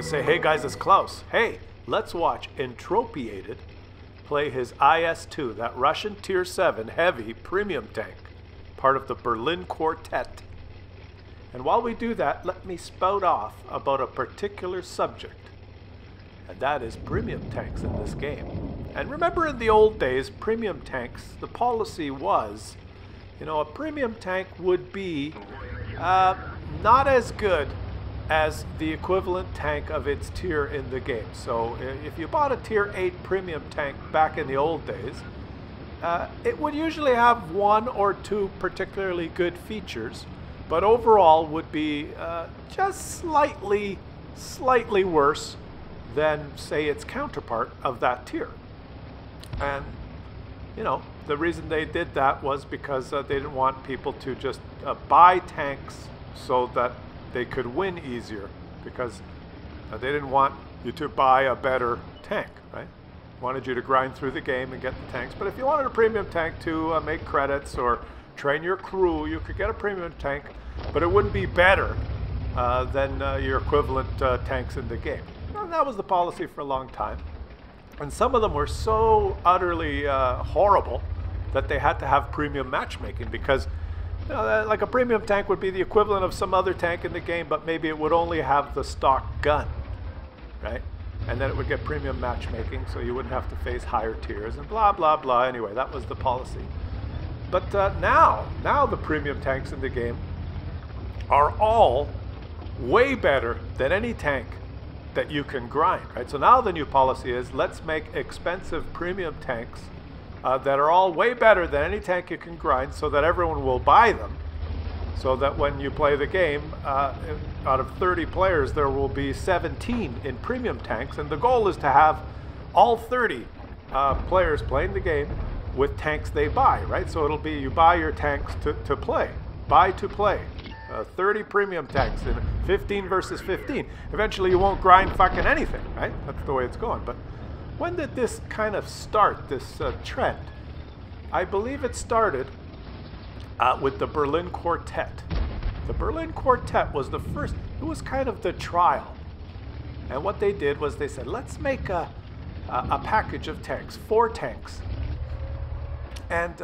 Say, hey guys, it's Klaus. Hey, let's watch Entropiated play his IS-2, that Russian Tier 7 heavy premium tank, part of the Berlin Quartette. And while we do that, let me spout off about a particular subject, and that is premium tanks in this game. And remember, in the old days, premium tanks, the policy was, you know, a premium tank would be not as good as the equivalent tank of its tier in the game. So if you bought a tier 8 premium tank back in the old days, it would usually have one or two particularly good features, but overall would be just slightly worse than, say, its counterpart of that tier. And you know, the reason they did that was because they didn't want people to just buy tanks so that they could win easier, because they didn't want you to buy a better tank, right? Wanted you to grind through the game and get the tanks. But if you wanted a premium tank to make credits or train your crew, you could get a premium tank, but it wouldn't be better than your equivalent tanks in the game. And that was the policy for a long time. And some of them were so utterly horrible that they had to have premium matchmaking, because you know, like a premium tank would be the equivalent of some other tank in the game, but maybe it would only have the stock gun, right? And then it would get premium matchmaking, so you wouldn't have to face higher tiers and blah, blah, blah. Anyway, that was the policy. But now the premium tanks in the game are all way better than any tank that you can grind, right? So now the new policy is, let's make expensive premium tanks that are all way better than any tank you can grind, so that everyone will buy them, so that when you play the game, out of 30 players, there will be 17 in premium tanks, and the goal is to have all 30 players playing the game with tanks they buy, right? So it'll be, you buy your tanks to play, buy to play. 30 premium tanks in 15 versus 15. Eventually you won't grind fucking anything, right? That's the way it's going. But when did this kind of start, this trend? I believe it started with the Berlin Quartette. The Berlin Quartette was the first, it was kind of the trial. And what they did was they said, let's make a package of tanks, 4 tanks. And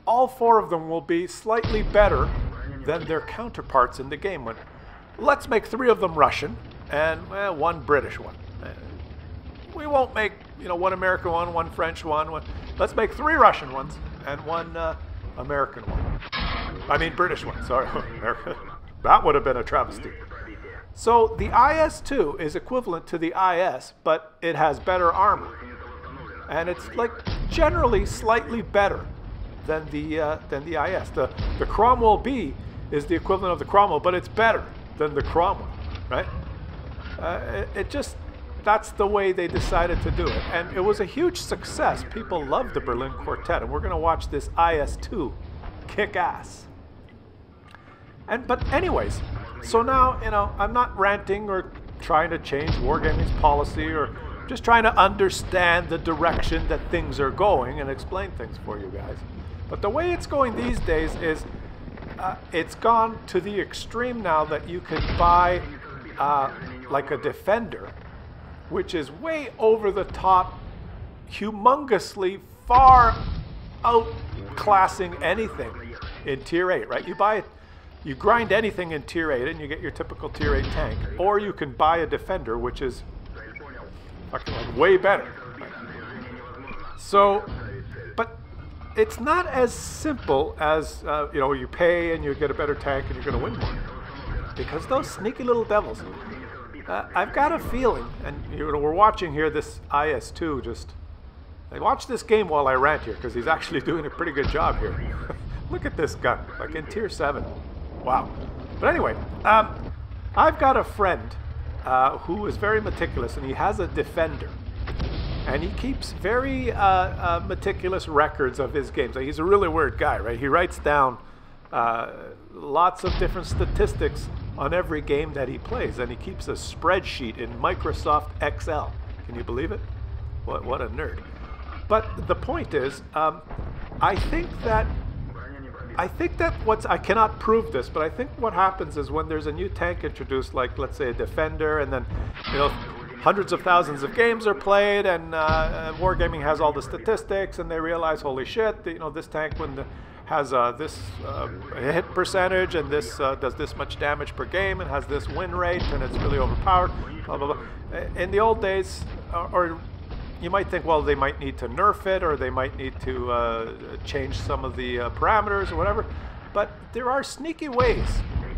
all 4 of them will be slightly better than their counterparts in the game. Let's make 3 of them Russian and 1 British one. We won't make, you know, 1 American one, 1 French one. Let's make 3 Russian ones and 1 American one. I mean British one, sorry. That would have been a travesty. So the IS-2 is equivalent to the IS, but it has better armor. And it's like generally slightly better than the IS. The Cromwell B is the equivalent of the Cromwell, but it's better than the Cromwell, right? That's the way they decided to do it. And it was a huge success. People loved the Berlin Quartette, and we're going to watch this IS-2 kick ass. But anyways, so now, you know, I'm not ranting or trying to change Wargaming's policy, or just trying to understand the direction that things are going and explain things for you guys. But the way it's going these days is it's gone to the extreme now that you can buy like a Defender, which is way over the top, humongously far outclassing anything in Tier 8, right? You grind anything in Tier 8 and you get your typical Tier 8 tank, or you can buy a Defender, which is fucking like way better. So, but it's not as simple as, you know, you pay and you get a better tank and you're going to win more. Because those sneaky little devils, I've got a feeling, and you know, we're watching here this IS-2 just, I watch this game while I rant here, because he's actually doing a pretty good job here. Look at this gun, like in Tier 7. Wow. But anyway, I've got a friend who is very meticulous, and he has a Defender. And he keeps very meticulous records of his games. Like, he's a really weird guy, right? He writes down lots of different statistics on every game that he plays, and he keeps a spreadsheet in Microsoft Excel. Can you believe it? What a nerd. But the point is, I think that I cannot prove this, but I think what happens is when there's a new tank introduced, like let's say a Defender, and then hundreds of thousands of games are played, and Wargaming has all the statistics, and they realize, holy shit, this tank has this hit percentage, and this does this much damage per game, and has this win rate, and it's really overpowered, blah blah blah. In the old days, or you might think, well, they might need to nerf it, or they might need to change some of the parameters or whatever. But there are sneaky ways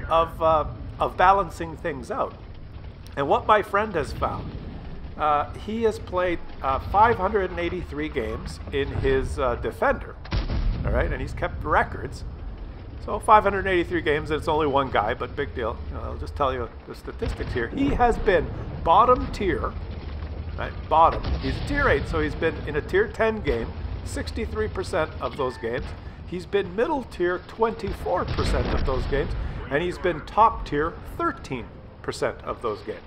of balancing things out. And what my friend has found, he has played 583 games in his Defender, all right, and he's kept records. So 583 games, and it's only one guy, but big deal. I'll just tell you the statistics here. He has been bottom tier. Right, bottom. He's a tier 8, so he's been in a tier 10 game 63% of those games. He's been middle tier 24% of those games, and he's been top tier 13% of those games.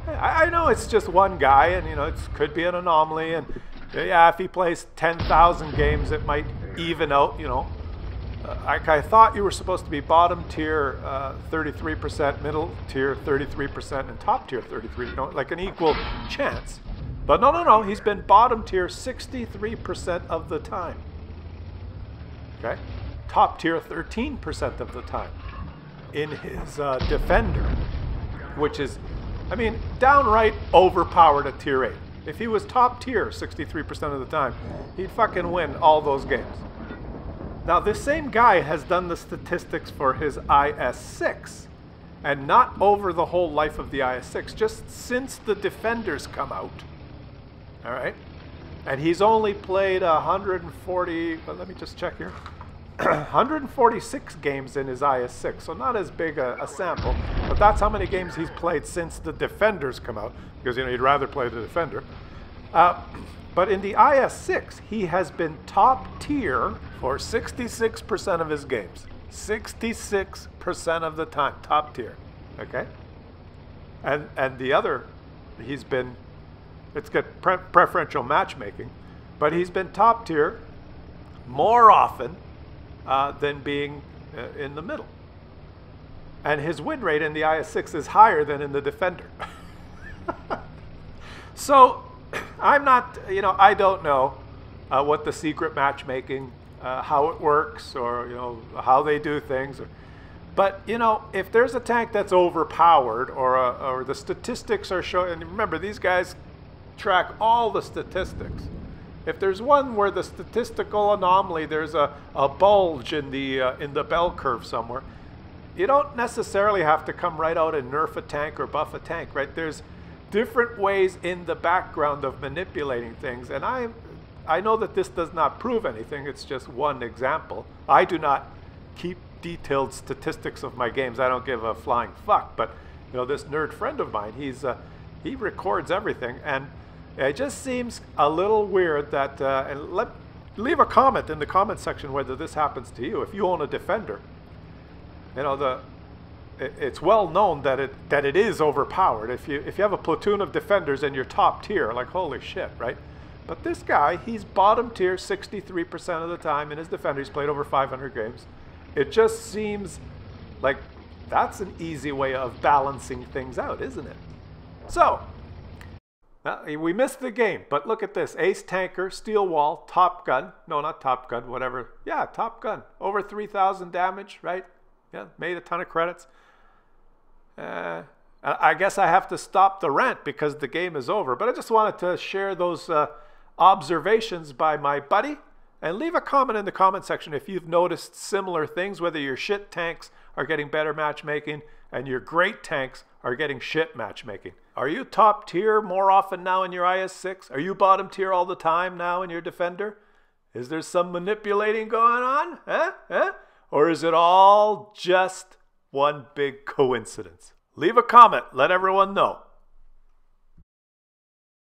I know it's just one guy, and it could be an anomaly, and yeah, if he plays 10,000 games, it might even out. I thought you were supposed to be bottom tier 33%, middle tier 33%, and top tier 33%, like an equal chance. But no, he's been bottom tier 63% of the time. Okay? Top tier 13% of the time in his Defender, which is, downright overpowered at tier 8. If he was top tier 63% of the time, he'd fucking win all those games. Now, this same guy has done the statistics for his IS-6, and not over the whole life of the IS-6, just since the Defenders come out, all right? And he's only played 140, but let me just check here, 146 games in his IS-6, so not as big a sample, but that's how many games he's played since the Defenders come out, because, he'd rather play the Defender. But in the IS-6, he has been top tier for 66% of his games. 66% of the time, top tier, okay? And the other, it's got preferential matchmaking, but he's been top tier more often than being in the middle. And his win rate in the IS-6 is higher than in the Defender. So, I'm not, I don't know what the secret matchmaking, how it works, or, how they do things. But, if there's a tank that's overpowered, or the statistics are showing, and remember, these guys track all the statistics. If there's one where the statistical anomaly, there's a bulge in the bell curve somewhere, you don't necessarily have to come right out and nerf a tank or buff a tank, right? There's different ways in the background of manipulating things, and I know that this does not prove anything. It's just one example. I do not keep detailed statistics of my games. I don't give a flying fuck. But this nerd friend of mine, he records everything, and it just seems a little weird that. And leave a comment in the comment section whether this happens to you. If you own a Defender, it's well known that it is overpowered. If you have a platoon of Defenders and you're top tier, like holy shit, right? But this guy, he's bottom tier 63% of the time in his Defender. He's played over 500 games. It just seems like that's an easy way of balancing things out, isn't it? So, we missed the game, but look at this. Ace Tanker, Steel Wall, Top Gun. No, not Top Gun, whatever. Yeah, Top Gun. Over 3,000 damage, right? Yeah, made a ton of credits. I guess I have to stop the rant because the game is over, but I just wanted to share those observations by my buddy, and leave a comment in the comment section if you've noticed similar things, whether your shit tanks are getting better matchmaking and your great tanks are getting shit matchmaking. Are you top tier more often now in your IS-6? Are you bottom tier all the time now in your Defender? Is there some manipulating going on? Or is it all just one big coincidence? Leave a comment. Let everyone know.